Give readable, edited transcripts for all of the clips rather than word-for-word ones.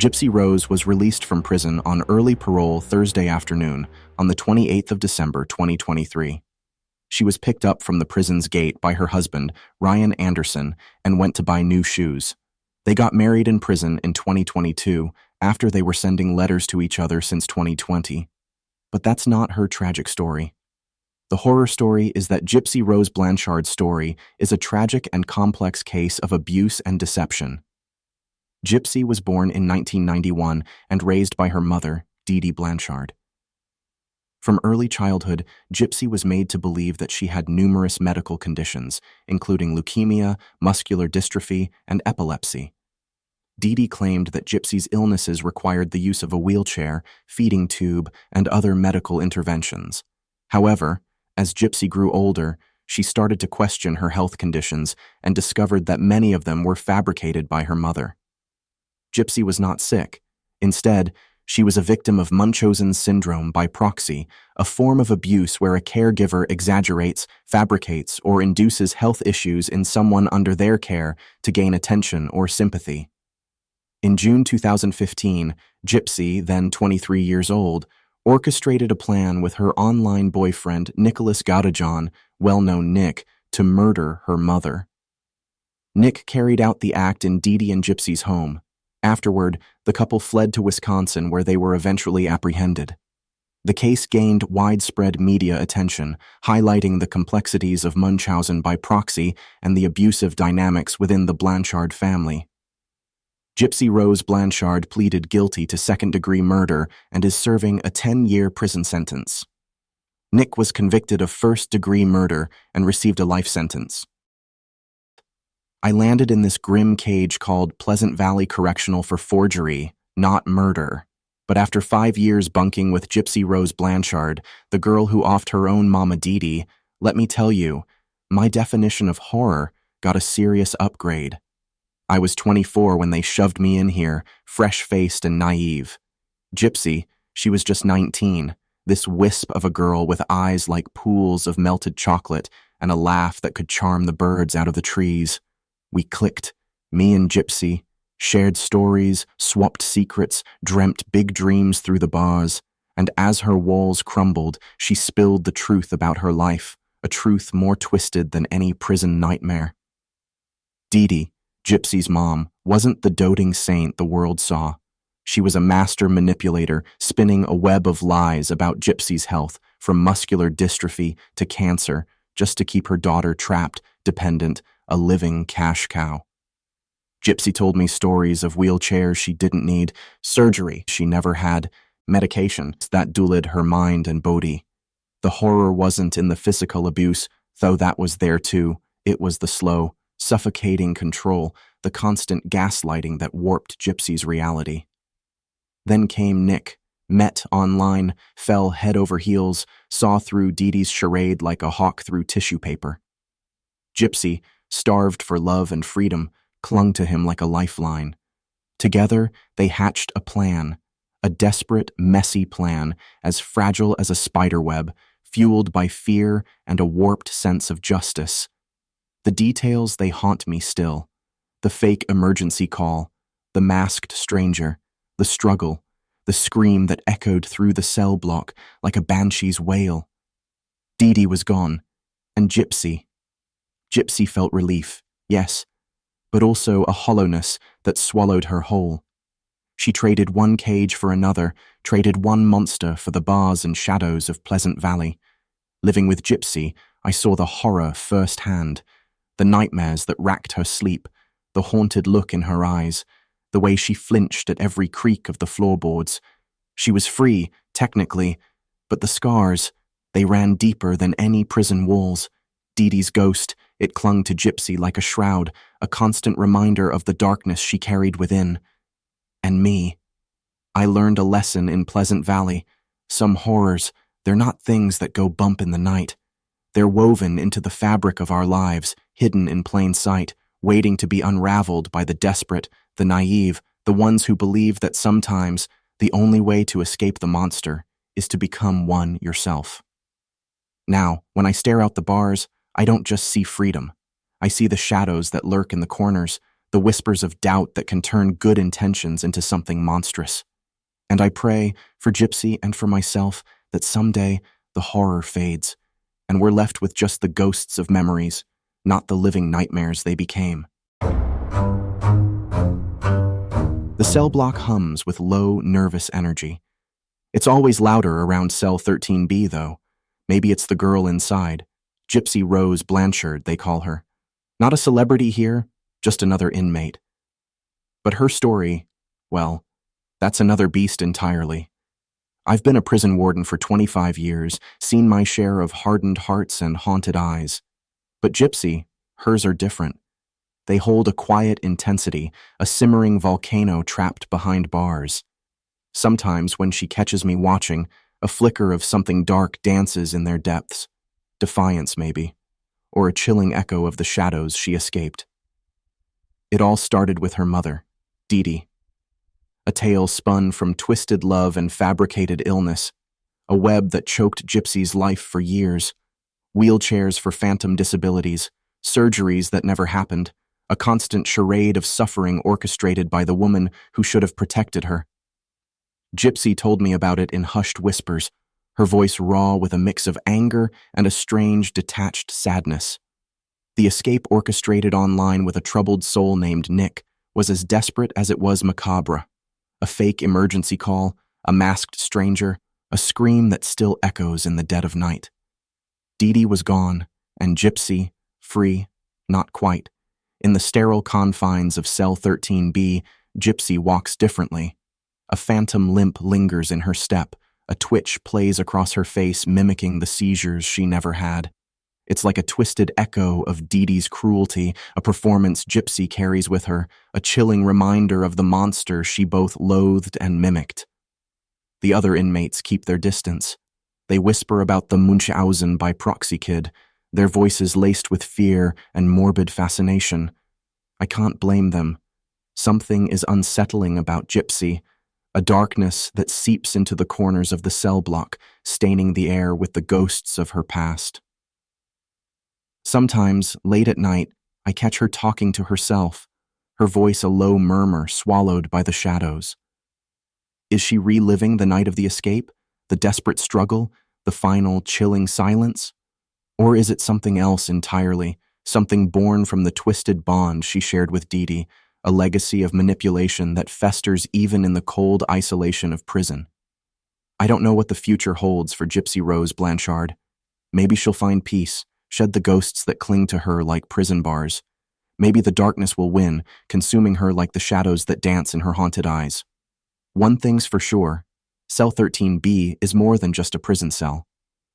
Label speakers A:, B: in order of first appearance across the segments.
A: Gypsy Rose was released from prison on early parole Thursday afternoon on the 28th of December 2023. She was picked up from the prison's gate by her husband, Ryan Anderson, and went to buy new shoes. They got married in prison in 2022 after they were sending letters to each other since 2020. But that's not her tragic story. The horror story is that Gypsy Rose Blanchard's story is a tragic and complex case of abuse and deception. Gypsy was born in 1991 and raised by her mother, Blanchard. From early childhood, Gypsy was made to believe that she had numerous medical conditions, including leukemia, muscular dystrophy, and epilepsy. Claimed that Gypsy's illnesses required the use of a wheelchair, feeding tube, and other medical interventions. However, as Gypsy grew older, she started to question her health conditions and discovered that many of them were fabricated by her mother. Gypsy was not sick. Instead, she was a victim of Munchausen syndrome by proxy, a form of abuse where a caregiver exaggerates, fabricates, or induces health issues in someone under their care to gain attention or sympathy. In June 2015, Gypsy, then 23 years old, orchestrated a plan with her online boyfriend, Godejohn, well-known Nick, to murder her mother. Nick carried out the act in and Gypsy's home. Afterward, the couple fled to Wisconsin, where they were eventually apprehended. The case gained widespread media attention, highlighting the complexities of Munchausen by proxy and the abusive dynamics within the Blanchard family. Gypsy Rose Blanchard pleaded guilty to second-degree murder and is serving a 10-year prison sentence. Nick was convicted of first-degree murder and received a life sentence. I landed in this grim cage called Pleasant Valley Correctional for forgery, not murder. But after 5 years bunking with Gypsy Rose Blanchard, the girl who offed her own mama Dee, let me tell you, my definition of horror got a serious upgrade. I was 24 when they shoved me in here, fresh-faced and naive. Gypsy, she was just 19, this wisp of a girl with eyes like pools of melted chocolate and a laugh that could charm the birds out of the trees. We clicked, me and Gypsy, shared stories, swapped secrets, dreamt big dreams through the bars, and as her walls crumbled, she spilled the truth about her life, a truth more twisted than any prison nightmare. Dee, Gypsy's mom, wasn't the doting saint the world saw. She was a master manipulator, spinning a web of lies about Gypsy's health, from muscular dystrophy to cancer, just to keep her daughter trapped, dependent, a living cash cow. Gypsy told me stories of wheelchairs she didn't need, surgery she never had, medications that dulled her mind and body. The horror wasn't in the physical abuse, though that was there too. It was the slow, suffocating control, the constant gaslighting that warped Gypsy's reality. Then came Nick, met online, fell head over heels, saw through Dee's charade like a hawk through tissue paper. Gypsy, starved for love and freedom, clung to him like a lifeline. Together, they hatched a plan, a desperate, messy plan, as fragile as a spiderweb, fueled by fear and a warped sense of justice. The details, they haunt me still. The fake emergency call, the masked stranger, the struggle, the scream that echoed through the cell block like a banshee's wail. Dee was gone, and Gypsy felt relief, yes, but also a hollowness that swallowed her whole. She traded one cage for another, traded one monster for the bars and shadows of Pleasant Valley. Living with Gypsy, I saw the horror firsthand, the nightmares that racked her sleep, the haunted look in her eyes, the way she flinched at every creak of the floorboards. She was free, technically, but the scars, they ran deeper than any prison walls. Dee's ghost, it clung to Gypsy like a shroud, a constant reminder of the darkness she carried within. And me. I learned a lesson in Pleasant Valley. Some horrors, they're not things that go bump in the night. They're woven into the fabric of our lives, hidden in plain sight, waiting to be unraveled by the desperate, the naive, the ones who believe that sometimes the only way to escape the monster is to become one yourself. Now, when I stare out the bars, I don't just see freedom. I see the shadows that lurk in the corners, the whispers of doubt that can turn good intentions into something monstrous. And I pray, for Gypsy and for myself, that someday the horror fades, and we're left with just the ghosts of memories, not the living nightmares they became. The cell block hums with low, nervous energy. It's always louder around cell 13B, though. Maybe it's the girl inside. Gypsy Rose Blanchard, they call her. Not a celebrity here, just another inmate. But her story, well, that's another beast entirely. I've been a prison warden for 25 years, seen my share of hardened hearts and haunted eyes. But Gypsy, hers are different. They hold a quiet intensity, a simmering volcano trapped behind bars. Sometimes, when she catches me watching, a flicker of something dark dances in their depths. Defiance, maybe, or a chilling echo of the shadows she escaped. It all started with her mother, Dee. A tale spun from twisted love and fabricated illness, a web that choked Gypsy's life for years. Wheelchairs for phantom disabilities, surgeries that never happened, a constant charade of suffering orchestrated by the woman who should have protected her. Gypsy told me about it in hushed whispers, her voice raw with a mix of anger and a strange, detached sadness. The escape orchestrated online with a troubled soul named Nick was as desperate as it was macabre. A fake emergency call, a masked stranger, a scream that still echoes in the dead of night. Dee was gone, and Gypsy, free, not quite. In the sterile confines of cell 13B, Gypsy walks differently. A phantom limp lingers in her step, a twitch plays across her face mimicking the seizures she never had. It's like a twisted echo of Dee's cruelty, a performance Gypsy carries with her, a chilling reminder of the monster she both loathed and mimicked. The other inmates keep their distance. They whisper about the Munchausen by proxy kid, their voices laced with fear and morbid fascination. I can't blame them. Something is unsettling about Gypsy, a darkness that seeps into the corners of the cell block, staining the air with the ghosts of her past. Sometimes, late at night, I catch her talking to herself, her voice a low murmur swallowed by the shadows. Is she reliving the night of the escape, the desperate struggle, the final chilling silence? Or is it something else entirely, something born from the twisted bond she shared with Dee, a legacy of manipulation that festers even in the cold isolation of prison? I don't know what the future holds for Gypsy Rose Blanchard. Maybe she'll find peace, shed the ghosts that cling to her like prison bars. Maybe the darkness will win, consuming her like the shadows that dance in her haunted eyes. One thing's for sure, Cell 13B is more than just a prison cell.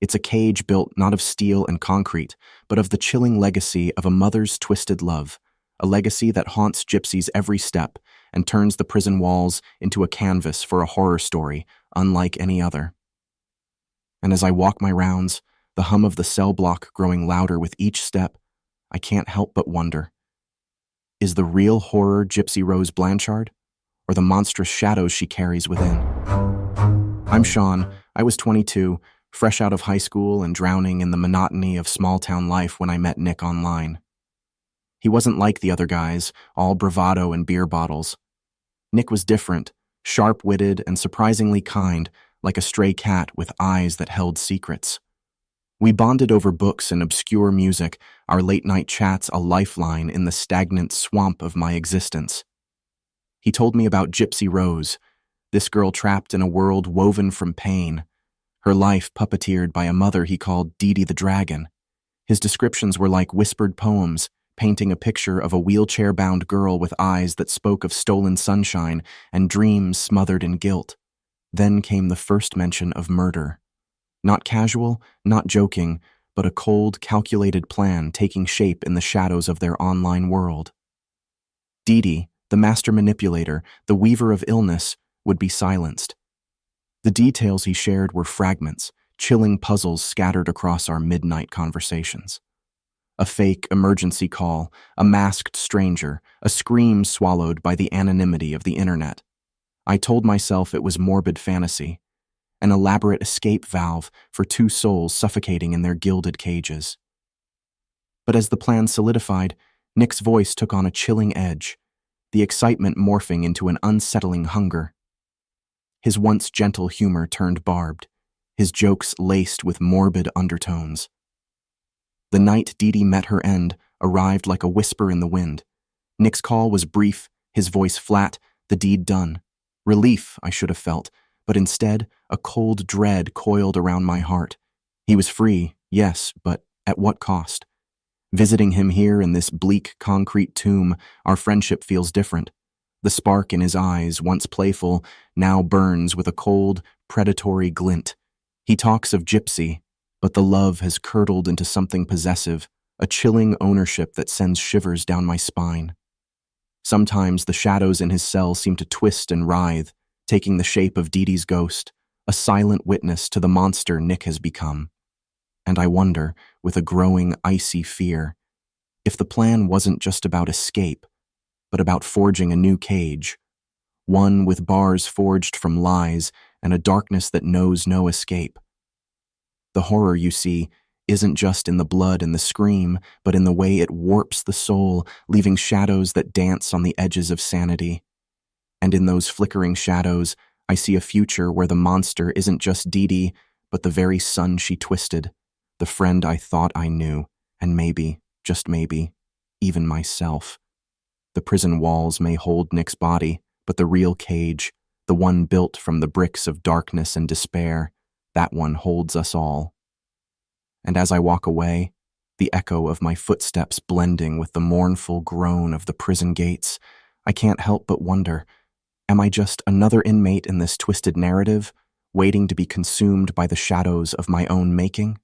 A: It's a cage built not of steel and concrete, but of the chilling legacy of a mother's twisted love, a legacy that haunts Gypsy's every step and turns the prison walls into a canvas for a horror story unlike any other. And as I walk my rounds, the hum of the cell block growing louder with each step, I can't help but wonder, is the real horror Gypsy Rose Blanchard, or the monstrous shadows she carries within? I'm Sean. I was 22, fresh out of high school and drowning in the monotony of small-town life when I met Nick online. He wasn't like the other guys, all bravado and beer bottles. Nick was different, sharp-witted and surprisingly kind, like a stray cat with eyes that held secrets. We bonded over books and obscure music, our late-night chats a lifeline in the stagnant swamp of my existence. He told me about Gypsy Rose, this girl trapped in a world woven from pain, her life puppeteered by a mother he called Dee the Dragon. His descriptions were like whispered poems, painting a picture of a wheelchair-bound girl with eyes that spoke of stolen sunshine and dreams smothered in guilt. Then came the first mention of murder. Not casual, not joking, but a cold, calculated plan taking shape in the shadows of their online world. Dee, the master manipulator, the weaver of illness, would be silenced. The details he shared were fragments, chilling puzzles scattered across our midnight conversations. A fake emergency call, a masked stranger, a scream swallowed by the anonymity of the internet. I told myself it was morbid fantasy, an elaborate escape valve for two souls suffocating in their gilded cages. But as the plan solidified, Nick's voice took on a chilling edge, the excitement morphing into an unsettling hunger. His once gentle humor turned barbed, his jokes laced with morbid undertones. The night Dee met her end arrived like a whisper in the wind. Nick's call was brief, his voice flat, the deed done. Relief, I should have felt, but instead, a cold dread coiled around my heart. He was free, yes, but at what cost? Visiting him here in this bleak concrete tomb, our friendship feels different. The spark in his eyes, once playful, now burns with a cold, predatory glint. He talks of Gypsy, but the love has curdled into something possessive, a chilling ownership that sends shivers down my spine. Sometimes the shadows in his cell seem to twist and writhe, taking the shape of Dee's ghost, a silent witness to the monster Nick has become. And I wonder, with a growing, icy fear, if the plan wasn't just about escape, but about forging a new cage, one with bars forged from lies and a darkness that knows no escape. The horror, you see, isn't just in the blood and the scream, but in the way it warps the soul, leaving shadows that dance on the edges of sanity. And in those flickering shadows, I see a future where the monster isn't just Dee, but the very son she twisted, the friend I thought I knew, and maybe, just maybe, even myself. The prison walls may hold Nick's body, but the real cage, the one built from the bricks of darkness and despair, that one holds us all. And as I walk away, the echo of my footsteps blending with the mournful groan of the prison gates, I can't help but wonder, am I just another inmate in this twisted narrative, waiting to be consumed by the shadows of my own making?